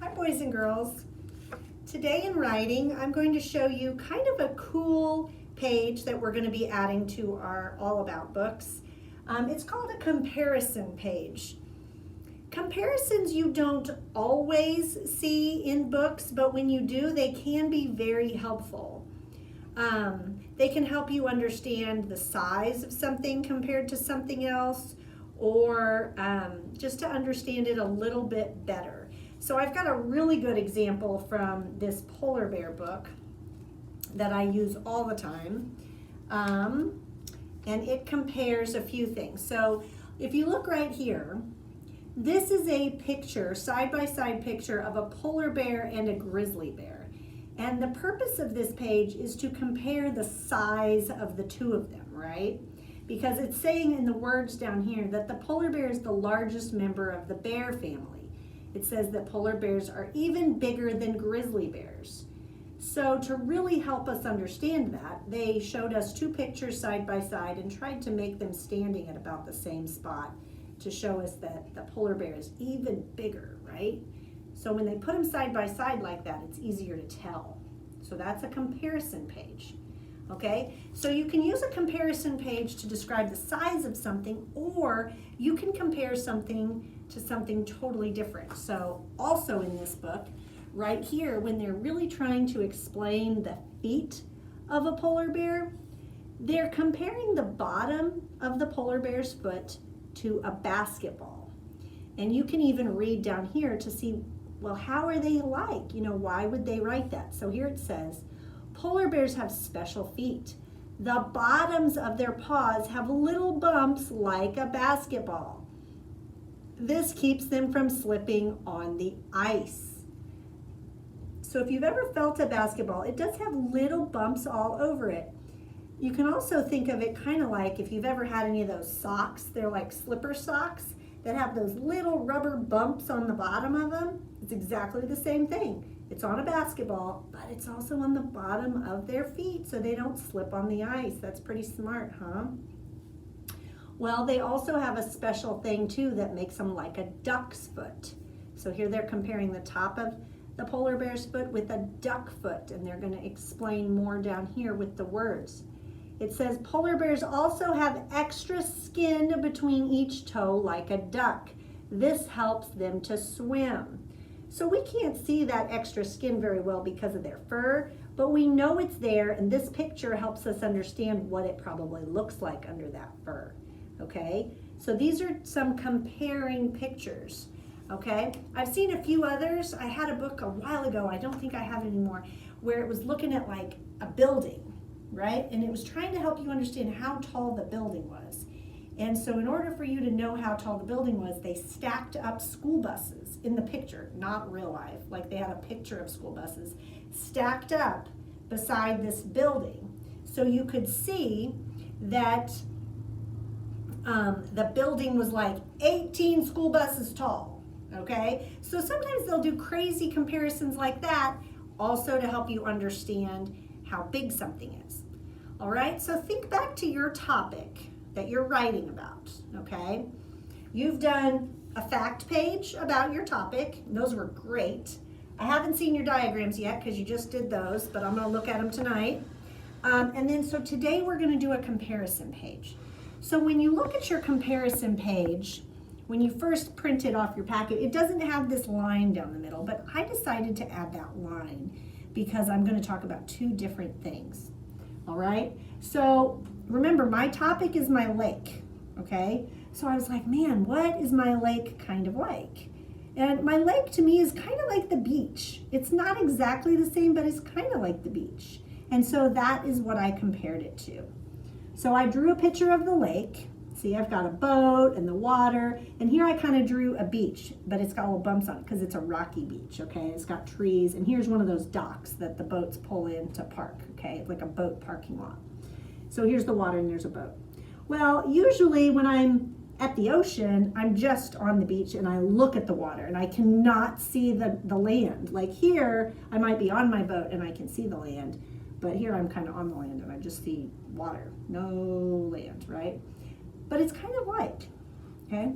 Hi boys and girls. Today in writing I'm going to show you kind of a cool page that we're going to be adding to our All About books. It's called a comparison page. Comparisons you don't always see in books, but when you do they can be very helpful. They can help you understand the size of something compared to something else, or just to understand it a little bit better. So I've got a really good example from this polar bear book that I use all the time. And it compares a few things. So if you look right here, this is a picture, side-by-side picture of a polar bear and a grizzly bear. And the purpose of this page is to compare the size of the two of them, right? Because it's saying in the words down here that the polar bear is the largest member of the bear family. It says that polar bears are even bigger than grizzly bears. So to really help us understand that, they showed us two pictures side by side and tried to make them standing at about the same spot to show us that the polar bear is even bigger, right? So when they put them side by side like that, it's easier to tell. So that's a comparison page. Okay, so you can use a comparison page to describe the size of something, or you can compare something to something totally different. So also in this book, right here, when they're really trying to explain the feet of a polar bear, they're comparing the bottom of the polar bear's foot to a basketball. And you can even read down here to see, well, how are they alike? You know, why would they write that? So here it says, polar bears have special feet. The bottoms of their paws have little bumps like a basketball. This keeps them from slipping on the ice. So if you've ever felt a basketball, it does have little bumps all over it. You can also think of it kind of like if you've ever had any of those socks, they're like slipper socks that have those little rubber bumps on the bottom of them. It's exactly the same thing. It's on a basketball, but it's also on the bottom of their feet so they don't slip on the ice. That's pretty smart, huh? Well, they also have a special thing too that makes them like a duck's foot. So here they're comparing the top of the polar bear's foot with a duck foot, and they're going to explain more down here with the words. It says polar bears also have extra skin between each toe like a duck. This helps them to swim. So we can't see that extra skin very well because of their fur, but we know it's there, and this picture helps us understand what it probably looks like under that fur. Okay, so these are some comparing pictures. Okay, I've seen a few others. I had a book a while ago, I don't think I have it anymore, where it was looking at like a building, right? And it was trying to help you understand how tall the building was. And so in order for you to know how tall the building was, they stacked up school buses in the picture, not real life, like they had a picture of school buses stacked up beside this building. So you could see that the building was like 18 school buses tall, okay? So sometimes they'll do crazy comparisons like that also to help you understand how big something is. All right, so think back to your topic that you're writing about, okay? You've done a fact page about your topic. Those were great. I haven't seen your diagrams yet because you just did those, but I'm gonna look at them tonight. And then so today we're gonna do a comparison page. So when you look at your comparison page, when you first print it off your packet, it doesn't have this line down the middle, but I decided to add that line because I'm gonna talk about two different things. All right, so remember my topic is my lake, okay? So I was like, man, what is my lake kind of like? And my lake to me is kind of like the beach. It's not exactly the same, but it's kind of like the beach. And so that is what I compared it to. So I drew a picture of the lake. See, I've got a boat and the water, and here I kind of drew a beach, but it's got little bumps on it because it's a rocky beach, okay? It's got trees, and here's one of those docks that the boats pull in to park, okay? It's like a boat parking lot. So here's the water and there's a boat. Well, usually when I'm at the ocean, I'm just on the beach and I look at the water and I cannot see the land. Like here, I might be on my boat and I can see the land, but here I'm kind of on the land and I just see water, no land, right? But it's kind of like, okay?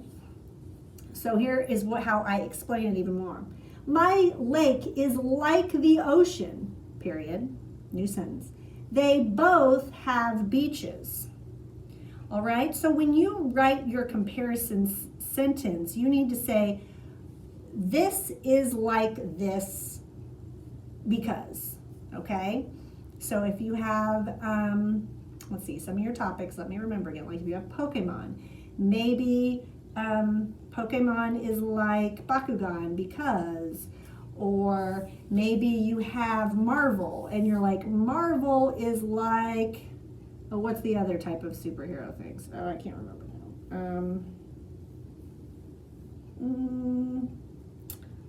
So here is how I explain it even more. My lake is like the ocean, period. New sentence. They both have beaches. All right, so when you write your comparison sentence, you need to say, this is like this because, okay? So if you have, let's see, some of your topics, let me remember again, like if you have Pokemon, maybe Pokemon is like Bakugan because, or maybe you have Marvel and you're like, Marvel is like, oh, what's the other type of superhero things? Oh, I can't remember now.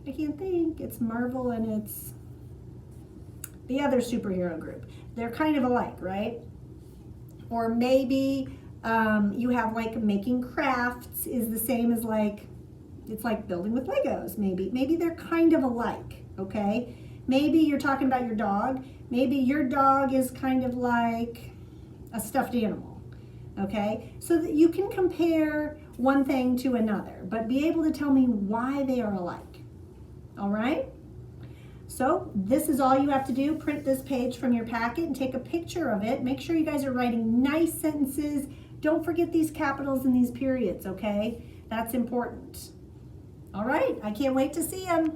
I can't think. It's Marvel and it's the other superhero group. They're kind of alike, right? Or maybe you have like making crafts is the same as like, it's like building with Legos, maybe. Maybe they're kind of alike, okay? Maybe you're talking about your dog. Maybe your dog is kind of like a stuffed animal, okay? So that you can compare one thing to another, but be able to tell me why they are alike, all right? So this is all you have to do. Print this page from your packet and take a picture of it. Make sure you guys are writing nice sentences. Don't forget these capitals and these periods, okay? That's important. All right, I can't wait to see them.